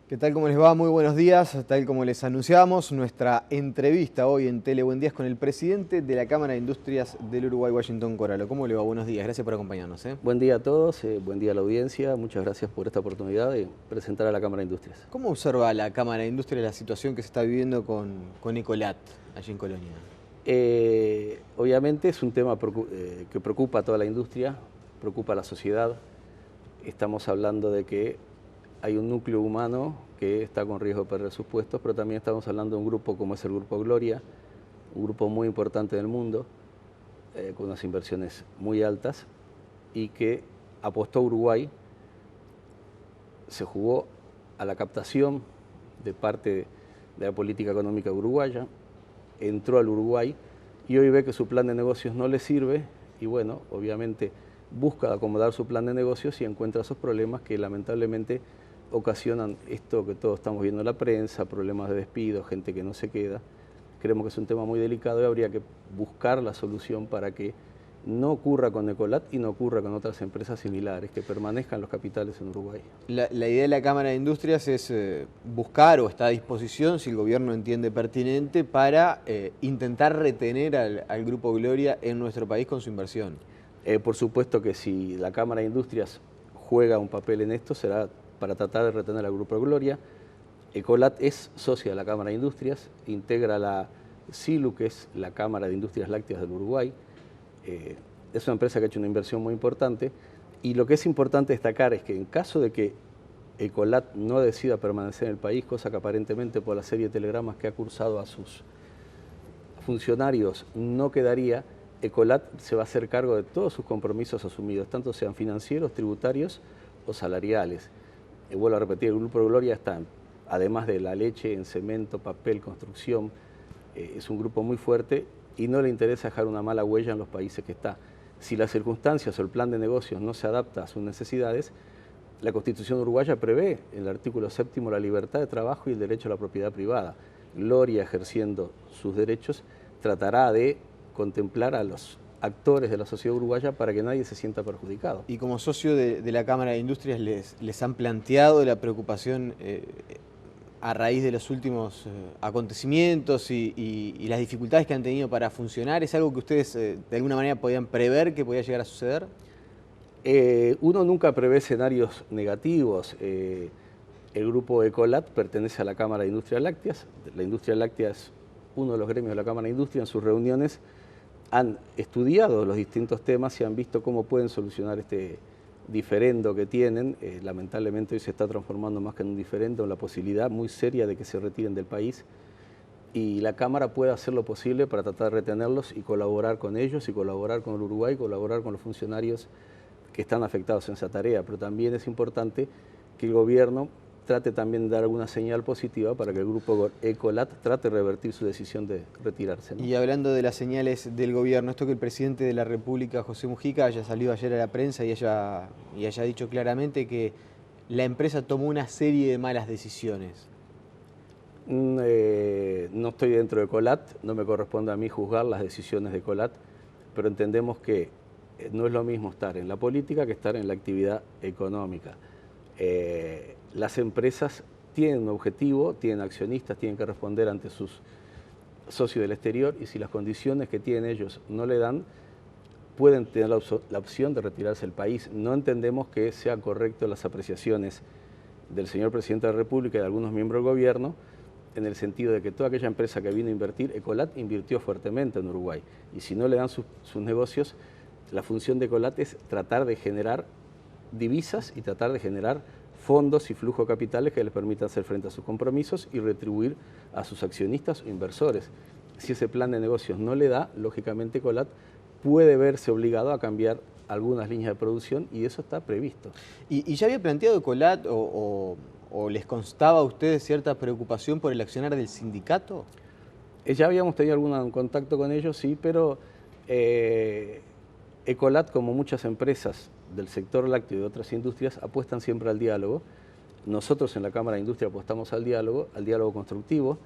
¿Qué tal? ¿Cómo les va? Muy buenos días. Tal como les anunciábamos, nuestra entrevista hoy en Tele Buen Día es con el presidente de la Cámara de Industrias del Uruguay, Washington Coralo. ¿Cómo le va? Buenos días. Gracias por acompañarnos. Buen día a todos, buen día a la audiencia. Muchas gracias por esta oportunidad de presentar a la Cámara de Industrias. ¿Cómo observa la Cámara de Industrias la situación que se está viviendo con Ecolat allí en Colonia? Obviamente es un tema que preocupa a toda la industria, preocupa a la sociedad. Estamos hablando de que hay un núcleo humano que está con riesgo de perder sus puestos, pero también estamos hablando de un grupo como es el Grupo Gloria, un grupo muy importante del mundo, con unas inversiones muy altas y que apostó a Uruguay, se jugó a la captación de parte de la política económica uruguaya, entró al Uruguay y hoy ve que su plan de negocios no le sirve y bueno, obviamente busca acomodar su plan de negocios y encuentra esos problemas que lamentablemente ocasionan esto que todos estamos viendo en la prensa, problemas de despido, gente que no se queda. Creemos que es un tema muy delicado y habría que buscar la solución para que no ocurra con Ecolat y no ocurra con otras empresas similares, que permanezcan los capitales en Uruguay. La idea de la Cámara de Industrias es buscar o está a disposición, si el gobierno entiende pertinente, para intentar retener al Grupo Gloria en nuestro país con su inversión. Por supuesto que si la Cámara de Industrias juega un papel en esto, será para tratar de retener al Grupo Gloria. Ecolat es socia de la Cámara de Industrias, integra la SILU, que es la Cámara de Industrias Lácteas del Uruguay. Es una empresa que ha hecho una inversión muy importante y lo que es importante destacar es que en caso de que Ecolat no decida permanecer en el país, cosa que aparentemente por la serie de telegramas que ha cursado a sus funcionarios no quedaría, Ecolat se va a hacer cargo de todos sus compromisos asumidos, tanto sean financieros, tributarios o salariales. Vuelvo a repetir, el Grupo Gloria está, además de la leche, en cemento, papel, construcción, es un grupo muy fuerte y no le interesa dejar una mala huella en los países que está. Si las circunstancias o el plan de negocios no se adapta a sus necesidades, la Constitución uruguaya prevé en el artículo 7º la libertad de trabajo y el derecho a la propiedad privada. Gloria, ejerciendo sus derechos, tratará de contemplar a los actores de la sociedad uruguaya para que nadie se sienta perjudicado. Y como socio de la Cámara de Industrias, ¿les han planteado la preocupación a raíz de los últimos acontecimientos y las dificultades que han tenido para funcionar? ¿Es algo que ustedes de alguna manera podían prever que podía llegar a suceder? Uno nunca prevé escenarios negativos. El grupo Ecolat pertenece a la Cámara de Industrias Lácteas. La industria láctea es uno de los gremios de la Cámara de Industria. En sus reuniones han estudiado los distintos temas y han visto cómo pueden solucionar este diferendo que tienen. Lamentablemente hoy se está transformando más que en un diferendo, en la posibilidad muy seria de que se retiren del país y la Cámara puede hacer lo posible para tratar de retenerlos y colaborar con ellos y colaborar con el Uruguay, colaborar con los funcionarios que están afectados en esa tarea, pero también es importante que el gobierno trate también de dar alguna señal positiva para que el grupo Ecolat trate de revertir su decisión de retirarse, ¿no? Y hablando de las señales del gobierno, esto que el presidente de la República, José Mujica, haya salido ayer a la prensa y haya dicho claramente que la empresa tomó una serie de malas decisiones. No estoy dentro de Ecolat, no me corresponde a mí juzgar las decisiones de Ecolat, pero entendemos que no es lo mismo estar en la política que estar en la actividad económica. Las empresas tienen un objetivo, tienen accionistas, tienen que responder ante sus socios del exterior y si las condiciones que tienen ellos no le dan, pueden tener la opción de retirarse del país. No entendemos que sean correctas las apreciaciones del señor presidente de la República y de algunos miembros del gobierno en el sentido de que toda aquella empresa que vino a invertir, Ecolat invirtió fuertemente en Uruguay y si no le dan sus negocios, la función de Ecolat es tratar de generar divisas y tratar de generar fondos y flujo de capitales que les permitan hacer frente a sus compromisos y retribuir a sus accionistas o inversores. Si ese plan de negocios no le da, lógicamente Ecolat puede verse obligado a cambiar algunas líneas de producción y eso está previsto. ¿Y ya había planteado Ecolat o les constaba a ustedes cierta preocupación por el accionar del sindicato? Ya habíamos tenido algún contacto con ellos, sí, pero Ecolat, como muchas empresas del sector lácteo y de otras industrias, apuestan siempre al diálogo. Nosotros en la Cámara de Industria apostamos al diálogo constructivo.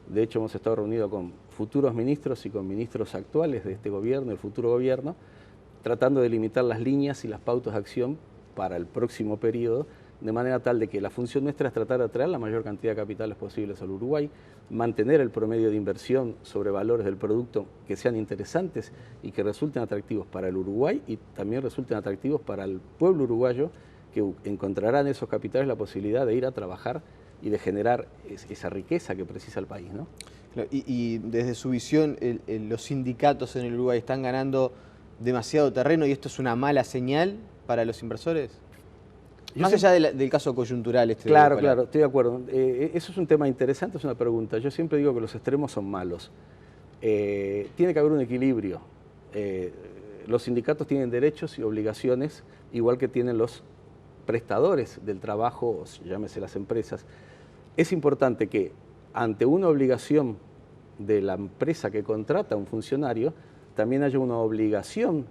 De hecho, hemos estado reunidos con futuros ministros y con ministros actuales de este gobierno, el futuro gobierno, tratando de limitar las líneas y las pautas de acción para el próximo periodo de manera tal de que la función nuestra es tratar de atraer la mayor cantidad de capitales posibles al Uruguay, mantener el promedio de inversión sobre valores del producto que sean interesantes y que resulten atractivos para el Uruguay y también resulten atractivos para el pueblo uruguayo, que encontrarán esos capitales la posibilidad de ir a trabajar y de generar esa riqueza que precisa el país, ¿no? Y desde su visión, los sindicatos en el Uruguay están ganando demasiado terreno y esto es una mala señal para los inversores. Más allá del caso coyuntural. Claro, estoy de acuerdo. Eso es un tema interesante, es una pregunta. Yo siempre digo que los extremos son malos. Tiene que haber un equilibrio. Los sindicatos tienen derechos y obligaciones, igual que tienen los prestadores del trabajo, llámese las empresas. Es importante que ante una obligación de la empresa que contrata a un funcionario, también haya una obligación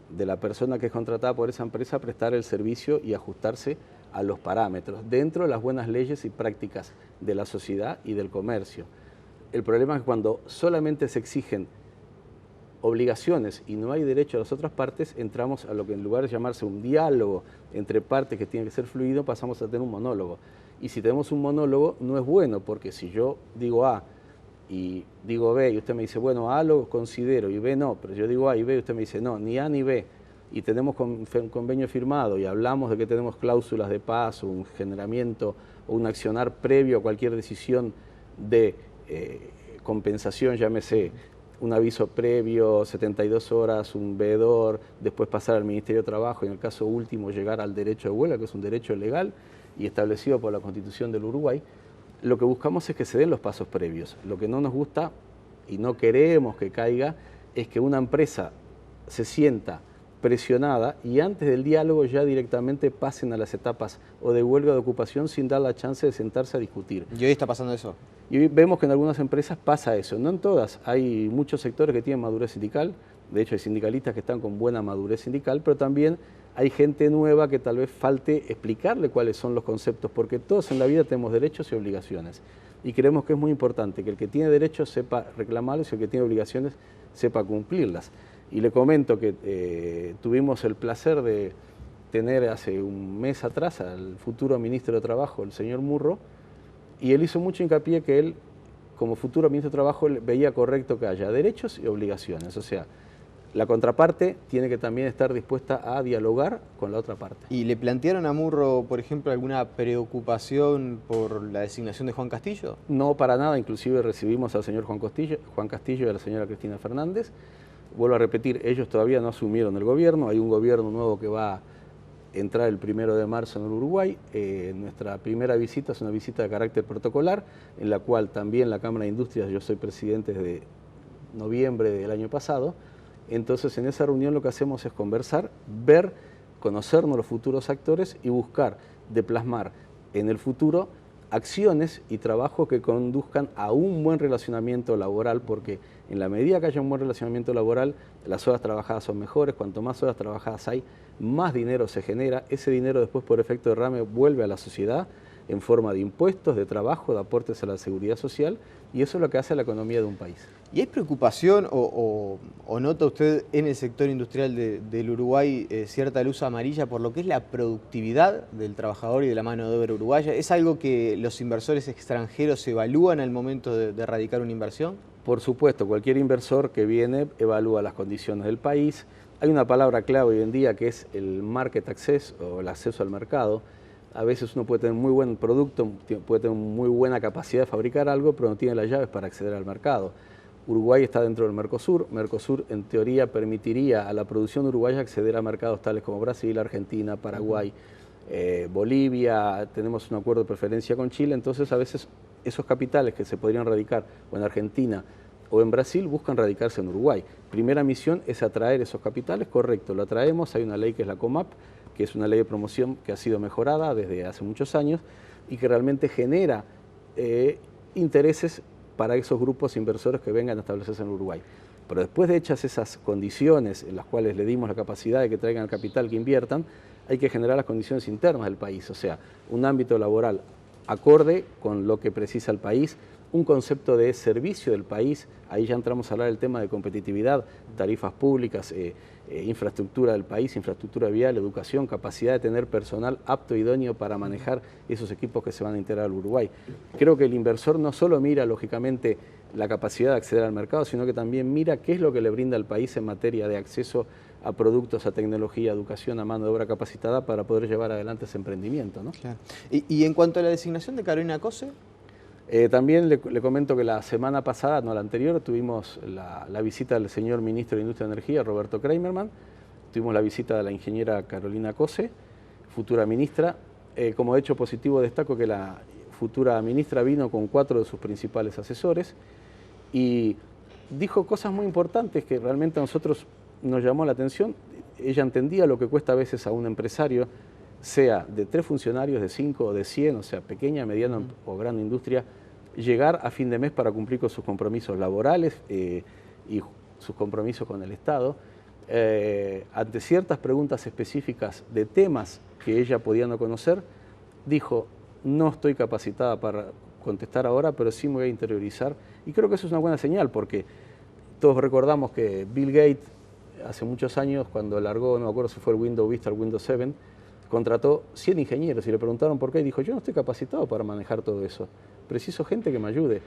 de la persona que es contratada por esa empresa a prestar el servicio y ajustarse a los parámetros, dentro de las buenas leyes y prácticas de la sociedad y del comercio. El problema es que cuando solamente se exigen obligaciones y no hay derecho a las otras partes, entramos a lo que en lugar de llamarse un diálogo entre partes que tiene que ser fluido, pasamos a tener un monólogo. Y si tenemos un monólogo no es bueno, porque si yo digo A y digo B y usted me dice, bueno, A lo considero y B no, pero yo digo A y B y usted me dice, no, ni A ni B, y tenemos un convenio firmado y hablamos de que tenemos cláusulas de paz, un generamiento o un accionar previo a cualquier decisión de compensación, llámese un aviso previo, 72 horas, un veedor, después pasar al Ministerio de Trabajo y en el caso último llegar al derecho de huelga, que es un derecho legal y establecido por la Constitución del Uruguay. Lo que buscamos es que se den los pasos previos. Lo que no nos gusta y no queremos que caiga es que una empresa se sienta presionada y antes del diálogo ya directamente pasen a las etapas o de huelga o de ocupación sin dar la chance de sentarse a discutir. ¿Y hoy está pasando eso? Y hoy vemos que en algunas empresas pasa eso, no en todas. Hay muchos sectores que tienen madurez sindical, de hecho hay sindicalistas que están con buena madurez sindical, pero también hay gente nueva que tal vez falte explicarle cuáles son los conceptos, porque todos en la vida tenemos derechos y obligaciones. Y creemos que es muy importante que el que tiene derechos sepa reclamarlos y el que tiene obligaciones sepa cumplirlas. Y le comento que tuvimos el placer de tener hace un mes atrás al futuro ministro de Trabajo, el señor Murro, y él hizo mucho hincapié que él, como futuro ministro de Trabajo, veía correcto que haya derechos y obligaciones. O sea, la contraparte tiene que también estar dispuesta a dialogar con la otra parte. ¿Y le plantearon a Murro, por ejemplo, alguna preocupación por la designación de Juan Castillo? No, para nada. Inclusive recibimos al señor Juan Castillo y a la señora Cristina Fernández. Vuelvo a repetir, ellos todavía no asumieron el gobierno. Hay un gobierno nuevo que va a entrar el 1 de marzo en el Uruguay. Nuestra primera visita es una visita de carácter protocolar, en la cual también la Cámara de Industrias, yo soy presidente desde noviembre del año pasado. Entonces en esa reunión lo que hacemos es conversar, ver, conocernos los futuros actores y buscar de plasmar en el futuro acciones y trabajos que conduzcan a un buen relacionamiento laboral, porque en la medida que haya un buen relacionamiento laboral, las horas trabajadas son mejores, cuanto más horas trabajadas hay, más dinero se genera, ese dinero después por efecto derrame vuelve a la sociedad en forma de impuestos, de trabajo, de aportes a la seguridad social, y eso es lo que hace a la economía de un país. ¿Y hay preocupación o nota usted en el sector industrial del Uruguay cierta luz amarilla por lo que es la productividad del trabajador y de la mano de obra uruguaya? ¿Es algo que los inversores extranjeros evalúan al momento de radicar una inversión? Por supuesto, cualquier inversor que viene evalúa las condiciones del país. Hay una palabra clave hoy en día que es el market access o el acceso al mercado. A veces uno puede tener muy buen producto, puede tener muy buena capacidad de fabricar algo, pero no tiene las llaves para acceder al mercado. Uruguay está dentro del Mercosur. Mercosur, en teoría, permitiría a la producción uruguaya acceder a mercados tales como Brasil, Argentina, Paraguay, Bolivia. Tenemos un acuerdo de preferencia con Chile. Entonces, a veces, esos capitales que se podrían radicar o en Argentina o en Brasil buscan radicarse en Uruguay. Primera misión es atraer esos capitales, correcto, lo atraemos. Hay una ley que es la COMAP, que es una ley de promoción que ha sido mejorada desde hace muchos años y que realmente genera intereses para esos grupos inversores que vengan a establecerse en Uruguay. Pero después de hechas esas condiciones en las cuales le dimos la capacidad de que traigan el capital, que inviertan, hay que generar las condiciones internas del país, o sea, un ámbito laboral acorde con lo que precisa el país, un concepto de servicio del país. Ahí ya entramos a hablar del tema de competitividad, tarifas públicas, infraestructura del país, infraestructura vial, educación, capacidad de tener personal apto e idóneo para manejar esos equipos que se van a integrar al Uruguay. Creo que el inversor no solo mira, lógicamente, la capacidad de acceder al mercado, sino que también mira qué es lo que le brinda al país en materia de acceso a productos, a tecnología, a educación, a mano de obra capacitada para poder llevar adelante ese emprendimiento, ¿no? Claro. Y en cuanto a la designación de Carolina Cose, también le comento que la semana pasada, no la anterior, tuvimos la visita del señor ministro de Industria y Energía, Roberto Kramerman, tuvimos la visita de la ingeniera Carolina Cose, futura ministra. Como hecho positivo destaco que la futura ministra vino con 4 de sus principales asesores y dijo cosas muy importantes que realmente a nosotros nos llamó la atención. Ella entendía lo que cuesta a veces a un empresario, sea de 3 funcionarios, de 5 o de 100, o sea, pequeña, mediana o gran industria, llegar a fin de mes para cumplir con sus compromisos laborales y sus compromisos con el Estado. Ante ciertas preguntas específicas de temas que ella podía no conocer, dijo, no estoy capacitada para contestar ahora, pero sí me voy a interiorizar. Y creo que eso es una buena señal, porque todos recordamos que Bill Gates, hace muchos años, cuando largó, no me acuerdo si fue el Windows Vista o el Windows 7, contrató 100 ingenieros y le preguntaron por qué, y dijo, yo no estoy capacitado para manejar todo eso, preciso gente que me ayude.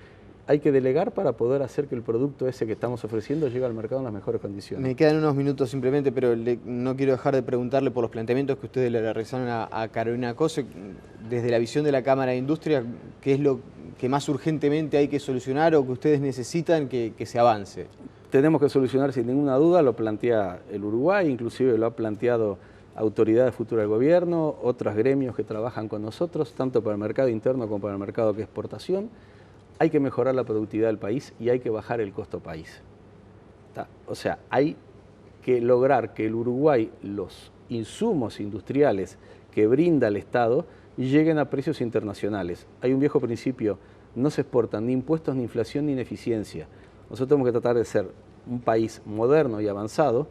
Hay que delegar para poder hacer que el producto ese que estamos ofreciendo llegue al mercado en las mejores condiciones. Me quedan unos minutos simplemente, pero no quiero dejar de preguntarle por los planteamientos que ustedes le realizaron a Carolina Cose. Desde la visión de la Cámara de Industria, ¿qué es lo que más urgentemente hay que solucionar o que ustedes necesitan que se avance? Tenemos que solucionar sin ninguna duda, lo plantea el Uruguay, inclusive lo ha planteado autoridades futuras del gobierno, otros gremios que trabajan con nosotros, tanto para el mercado interno como para el mercado de exportación. Hay que mejorar la productividad del país y hay que bajar el costo país. O sea, hay que lograr que el Uruguay, los insumos industriales que brinda el Estado, lleguen a precios internacionales. Hay un viejo principio, no se exportan ni impuestos, ni inflación, ni ineficiencia. Nosotros tenemos que tratar de ser un país moderno y avanzado.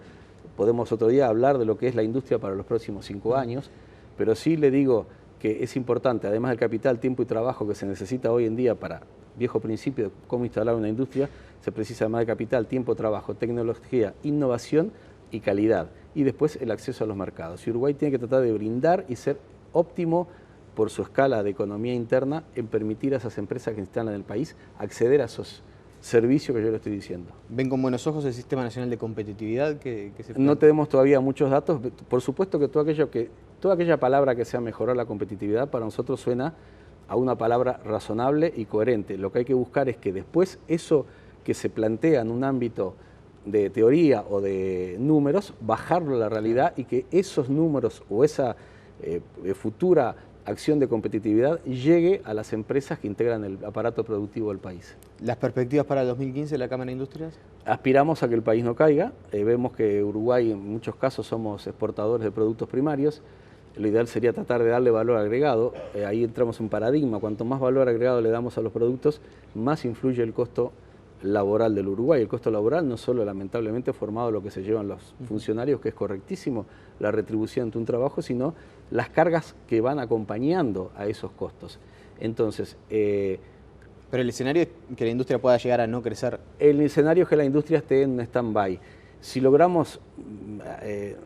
Podemos otro día hablar de lo que es la industria para los próximos 5 años, pero sí le digo que es importante, además del capital, tiempo y trabajo que se necesita hoy en día para viejo principio de cómo instalar una industria, se precisa además de capital, tiempo, trabajo, tecnología, innovación y calidad. Y después el acceso a los mercados. Y Uruguay tiene que tratar de brindar y ser óptimo por su escala de economía interna en permitir a esas empresas que instalan en el país acceder a esos servicios que yo le estoy diciendo. ¿Ven con buenos ojos el Sistema Nacional de Competitividad que se plantea? No tenemos todavía muchos datos. Por supuesto que toda aquella palabra que sea mejorar la competitividad para nosotros suena a una palabra razonable y coherente. Lo que hay que buscar es que después eso que se plantea en un ámbito de teoría o de números, bajarlo a la realidad y que esos números o esa futura acción de competitividad llegue a las empresas que integran el aparato productivo del país. ¿Las perspectivas para el 2015 de la Cámara de Industrias? Aspiramos a que el país no caiga. Vemos que Uruguay en muchos casos somos exportadores de productos primarios. Lo ideal sería tratar de darle valor agregado. Ahí entramos en un paradigma. Cuanto más valor agregado le damos a los productos, más influye el costo laboral del Uruguay. El costo laboral no solo lamentablemente formado lo que se llevan los funcionarios, que es correctísimo, la retribución de un trabajo, sino las cargas que van acompañando a esos costos. Entonces, pero el escenario es que la industria pueda llegar a no crecer. El escenario es que la industria esté en stand-by. Si logramos,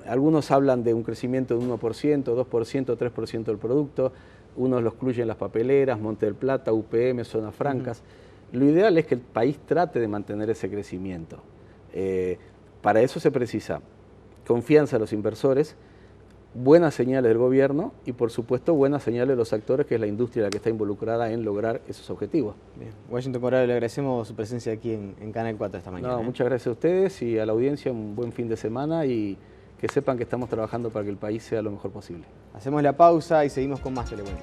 algunos hablan de un crecimiento de 1%, 2%, 3% del producto, unos lo excluyen las papeleras, Monte del Plata, UPM, zonas francas. Lo ideal es que el país trate de mantener ese crecimiento. Para eso se precisa confianza de los inversores, buenas señales del gobierno y, por supuesto, buenas señales de los actores, que es la industria la que está involucrada en lograr esos objetivos. Bien. Washington Corrado, le agradecemos su presencia aquí en Canal 4 esta mañana. No, muchas gracias a ustedes y a la audiencia, un buen fin de semana y que sepan que estamos trabajando para que el país sea lo mejor posible. Hacemos la pausa y seguimos con más Telemundo.